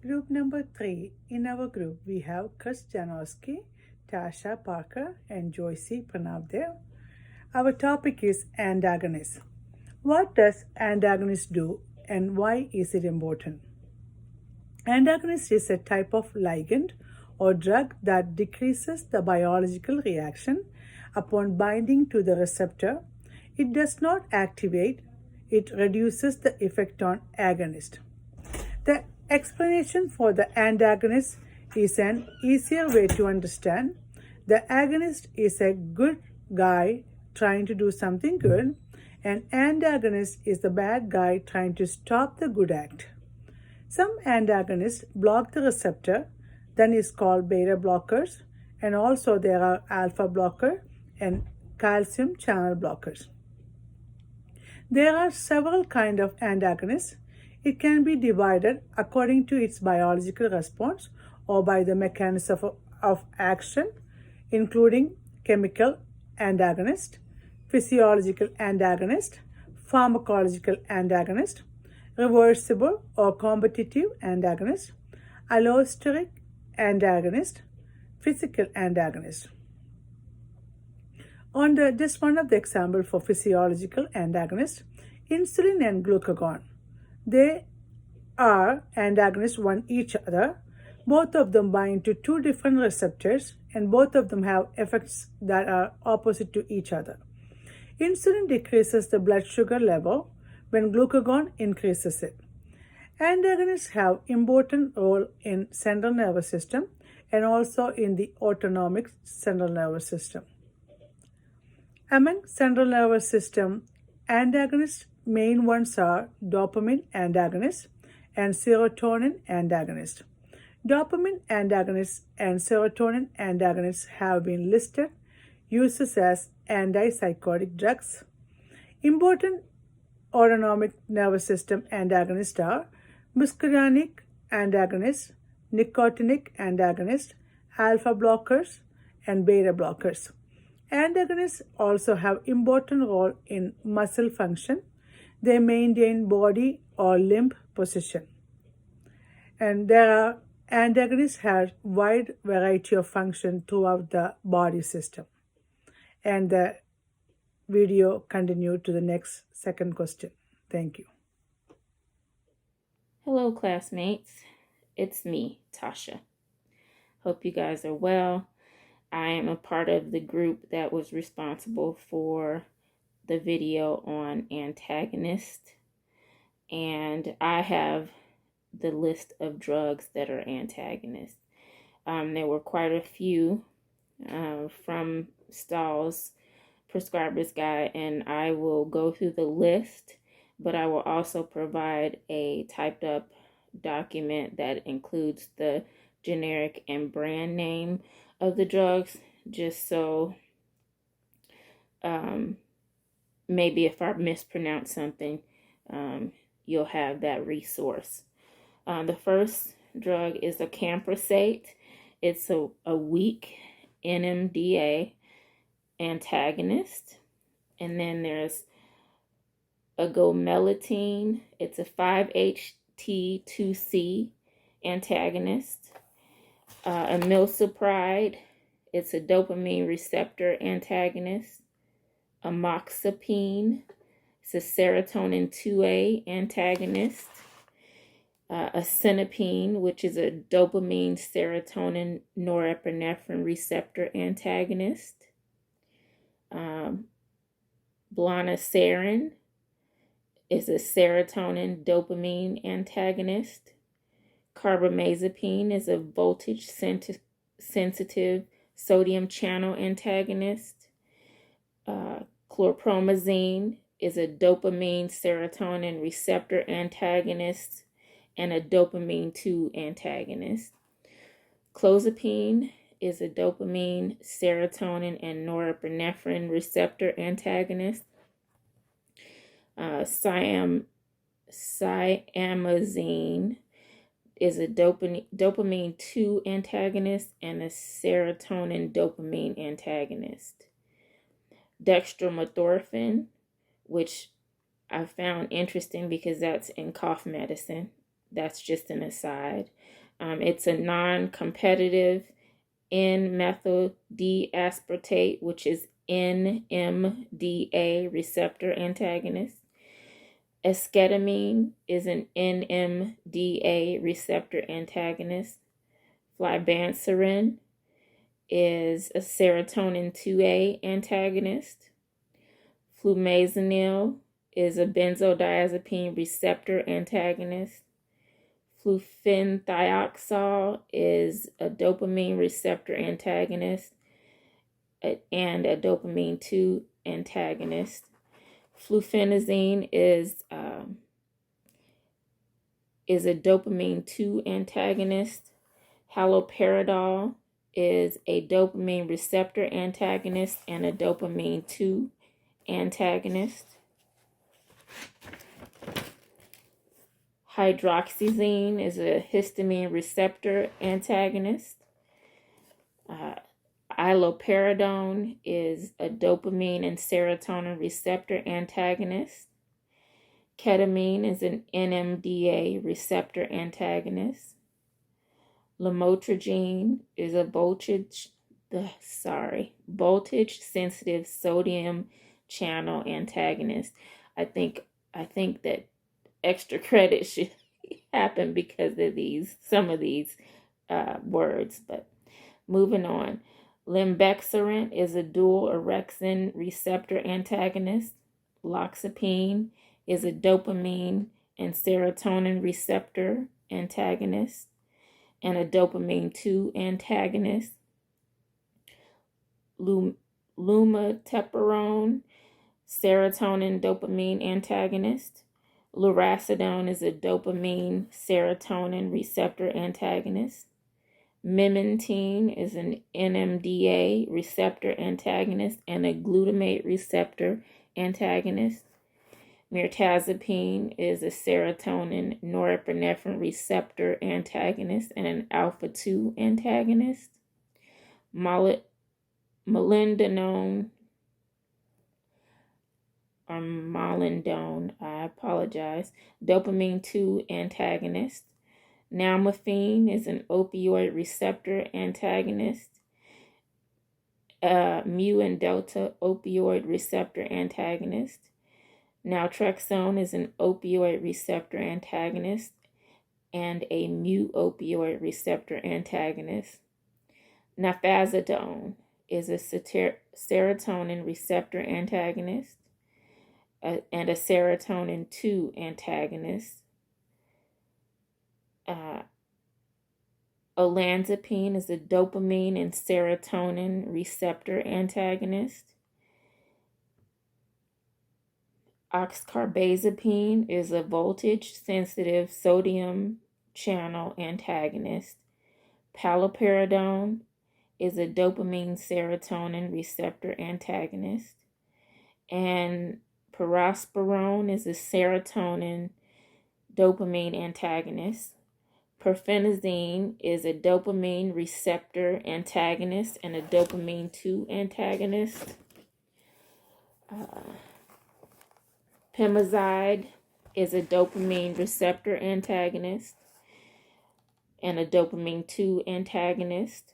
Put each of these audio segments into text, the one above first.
Group number 3. In our group, we have Chris Jankowski, Tasha Parker, and Joycey Pranabdev. Our topic is antagonist. What does antagonist do and why is it important? Antagonist is a type of ligand or drug that decreases the biological reaction upon binding to the receptor. It does not activate, it reduces the effect on agonist. The explanation for the antagonist is an easier way to understand. The agonist is a good guy trying to do something good, and antagonist is the bad guy trying to stop the good act. Some antagonists block the receptor, then is called beta blockers, and also there are alpha blocker and calcium channel blockers. There are several kinds of antagonists. It can be divided according to its biological response or by the mechanism of action, including chemical antagonist, physiological antagonist, pharmacological antagonist, reversible or competitive antagonist, allosteric antagonist, physical antagonist. On just one of the example for physiological antagonist, insulin and glucagon. They are antagonists one each other. Both of them bind to two different receptors and both of them have effects that are opposite to each other. Insulin decreases the blood sugar level when glucagon increases it. Antagonists have important role in central nervous system and also in the autonomic central nervous system. Among central nervous system antagonists, main ones are dopamine antagonist and serotonin antagonist. Dopamine antagonists and serotonin antagonists have been listed uses as antipsychotic drugs. Important autonomic nervous system antagonists are muscarinic antagonists, nicotinic antagonists, alpha blockers, and beta blockers. Antagonists also have important role in muscle function. They maintain body or limb position. And there are antagonists have wide variety of function throughout the body system. And the video continued to the next second question. Thank you. Hello, classmates. It's me, Tasha. Hope you guys are well. I am a part of the group that was responsible for the video on Antagonist, and I have the list of drugs that are antagonists. There were quite a few from Stahl's prescriber's guide, and I will go through the list, but I will also provide a typed up document that includes the generic and brand name of the drugs, just so maybe if I mispronounce something, you'll have that resource. The first drug is a camprosate. It's a weak NMDA antagonist. And then there's a gomelatine. It's a 5-HT2C antagonist. Amilsupride. It's a dopamine receptor antagonist. Amoxapine. It's a serotonin 2A antagonist. Acenapine, which is a dopamine serotonin norepinephrine receptor antagonist. Blanacerin is a serotonin dopamine antagonist. Carbamazepine is a voltage sensitive sodium channel antagonist. Chlorpromazine is a dopamine serotonin receptor antagonist and a dopamine 2 antagonist. Clozapine is a dopamine, serotonin, and norepinephrine receptor antagonist. Cyamazine is a dopamine 2 antagonist and a serotonin dopamine antagonist. Dextromethorphan, which I found interesting because that's in cough medicine. That's just an aside. It's a non-competitive N-methyl D-aspartate, which is NMDA receptor antagonist. Esketamine is an NMDA receptor antagonist. Flibanserin is a serotonin 2A antagonist. Flumazenil is a benzodiazepine receptor antagonist. Flufenthioxazole is a dopamine receptor antagonist and a dopamine 2 antagonist. Flufenazine is a dopamine 2 antagonist. Haloperidol is a dopamine receptor antagonist and a dopamine 2 antagonist. Hydroxyzine is a histamine receptor antagonist. Iloperidone is a dopamine and serotonin receptor antagonist. Ketamine is an NMDA receptor antagonist. Lamotrigine is a voltage sensitive sodium channel antagonist. I think that extra credit should happen because of some of these words. But moving on. Limbexiran is a dual orexin receptor antagonist. Loxapine is a dopamine and serotonin receptor antagonist and a dopamine 2 antagonist. Lumateperone, serotonin dopamine antagonist. Lurasidone is a dopamine serotonin receptor antagonist. Memantine is an NMDA receptor antagonist and a glutamate receptor antagonist. Mirtazapine is a serotonin norepinephrine receptor antagonist and an alpha-2 antagonist. Molindone, I apologize, dopamine 2 antagonist. Nalmefene is an opioid receptor antagonist. Mu and delta opioid receptor antagonist. Naltrexone is an opioid receptor antagonist and a mu opioid receptor antagonist. Nalfazodone is a serotonin receptor antagonist and a serotonin 2 antagonist. Olanzapine is a dopamine and serotonin receptor antagonist. Oxcarbazepine is a voltage-sensitive sodium channel antagonist. Paliperidone is a dopamine serotonin receptor antagonist. And perospirone is a serotonin dopamine antagonist. Perfenazine is a dopamine receptor antagonist and a dopamine 2 antagonist. Pemazide is a dopamine receptor antagonist and a dopamine 2 antagonist.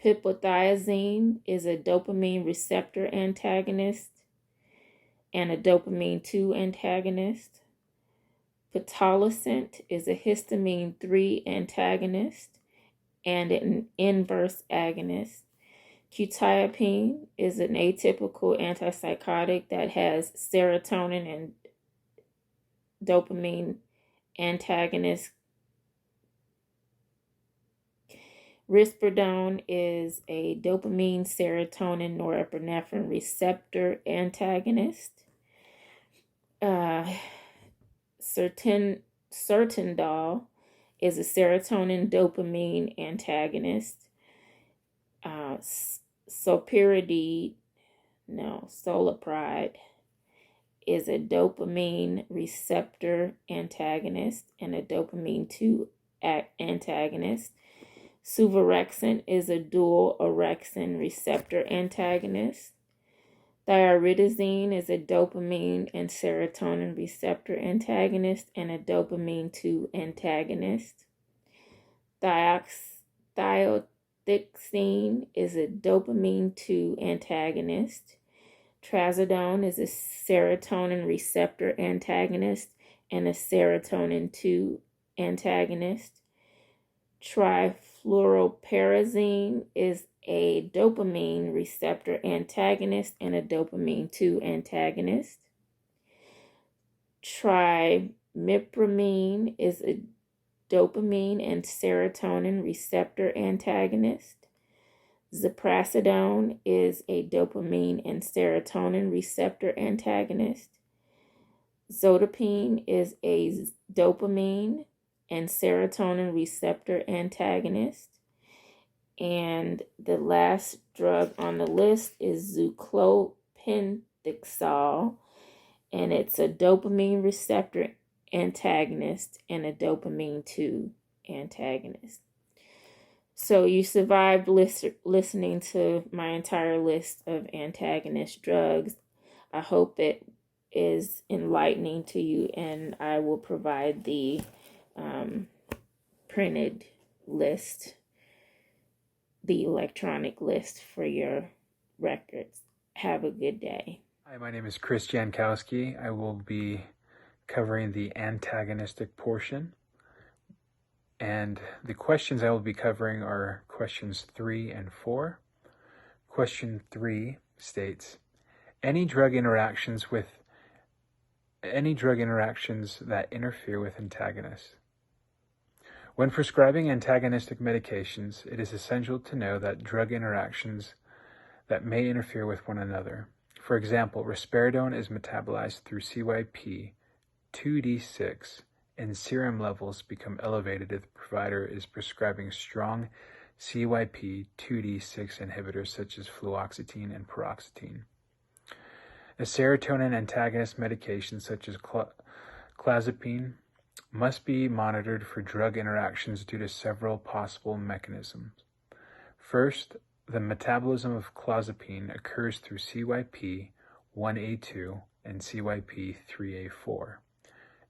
Pipothiazine is a dopamine receptor antagonist and a dopamine 2 antagonist. Pitolisant is a histamine 3 antagonist and an inverse agonist. Quetiapine is an atypical antipsychotic that has serotonin and dopamine antagonist. Risperidone is a dopamine, serotonin, norepinephrine receptor antagonist. Sertindol is a serotonin dopamine antagonist. Solapride is a dopamine receptor antagonist and a dopamine 2 antagonist. Suvorexant is a dual orexin receptor antagonist. Thioridazine is a dopamine and serotonin receptor antagonist and a dopamine 2 antagonist. Thiothiazine is a dopamine 2 antagonist. Trazodone is a serotonin receptor antagonist and a serotonin 2 antagonist. Trifluoroperazine is a dopamine receptor antagonist and a dopamine 2 antagonist. Trimipramine is a dopamine and serotonin receptor antagonist. Ziprasidone is a dopamine and serotonin receptor antagonist. Zodipine is a dopamine and serotonin receptor antagonist. And the last drug on the list is zuclopentixol, and it's a dopamine receptor antagonist and a dopamine 2 antagonist. So you survived listening to my entire list of antagonist drugs. I hope it is enlightening to you, and I will provide the printed list, the electronic list for your records. Have a good day. Hi, my name is Chris Jankowski. I will be covering the antagonistic portion. And the questions I will be covering are questions 3 and 4. Question 3 states, any drug interactions that interfere with antagonists. When prescribing antagonistic medications, it is essential to know that drug interactions that may interfere with one another. For example, risperidone is metabolized through CYP2D6, and serum levels become elevated if the provider is prescribing strong CYP2D6 inhibitors such as fluoxetine and paroxetine. A serotonin antagonist medication such as clozapine must be monitored for drug interactions due to several possible mechanisms. First, the metabolism of clozapine occurs through CYP1A2 and CYP3A4.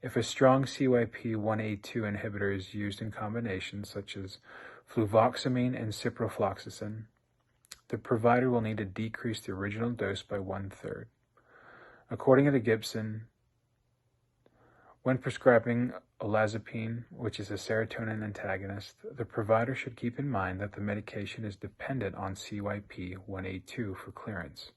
If a strong CYP1A2 inhibitor is used in combination, such as fluvoxamine and ciprofloxacin, the provider will need to decrease the original dose by 1/3. According to Gibson, when prescribing olanzapine, which is a serotonin antagonist, the provider should keep in mind that the medication is dependent on CYP1A2 for clearance.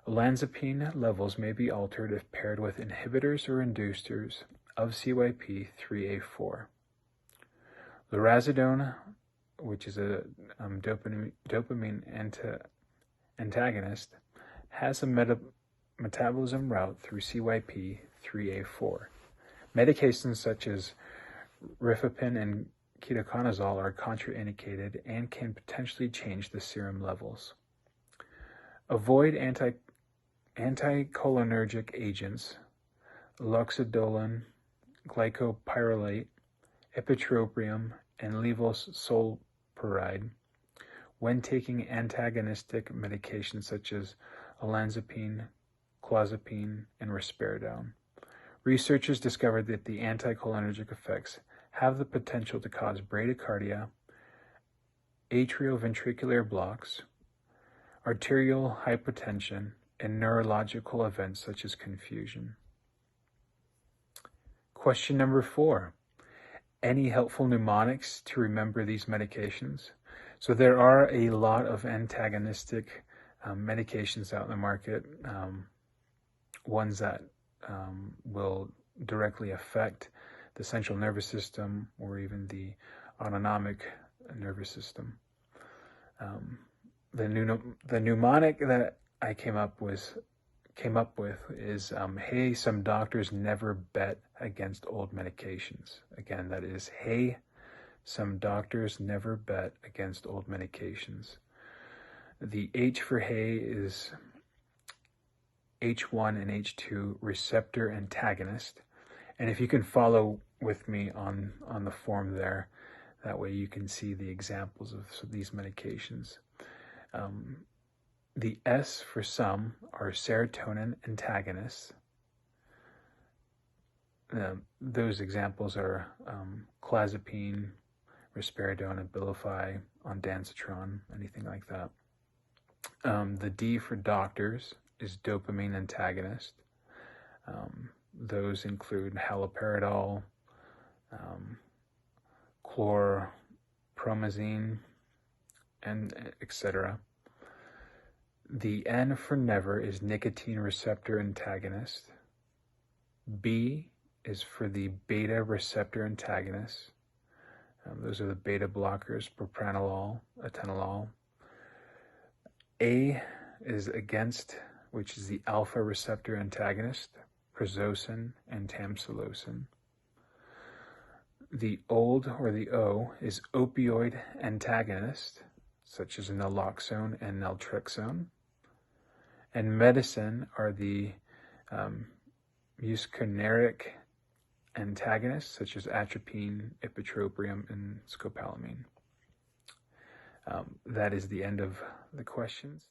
Olanzapine levels may be altered if paired with inhibitors or inducers of CYP3A4. Lorazepam, which is a dopamine antagonist, has a metabolism route through CYP3A4. Medications such as rifapin and ketoconazole are contraindicated and can potentially change the serum levels. Avoid anticholinergic agents, loxodolone, glycopyrrolate, ipratropium, and levosulpiride when taking antagonistic medications such as olanzapine, clozapine, and risperidone. Researchers discovered that the anticholinergic effects have the potential to cause bradycardia, atrioventricular blocks, arterial hypotension, and neurological events such as confusion. Question number 4. Any helpful mnemonics to remember these medications? So there are a lot of antagonistic medications out in the market, ones that will directly affect the central nervous system or even the autonomic nervous system. The mnemonic that I came up with is, hey, some doctors never bet against old medications. Again, that is, hey, some doctors never bet against old medications. The H for hey is H1 and H2 receptor antagonist. And if you can follow with me on the form there, that way you can see the examples of these medications. The S for some are serotonin antagonists. Those examples are clozapine, risperidone, Abilify, ondansetron, anything like that. The D for doctors is dopamine antagonist. Those include haloperidol, chlorpromazine, and etc. The N for never is nicotine receptor antagonist. B is for the beta receptor antagonists. Those are the beta blockers, propranolol, atenolol. A is against, which is the alpha receptor antagonist, prazosin and tamsulosin. The old, or the O, is opioid antagonist, such as naloxone and naltrexone. And medicine are the muscarinic antagonists, such as atropine, ipratropium, and scopolamine. That is the end of the questions.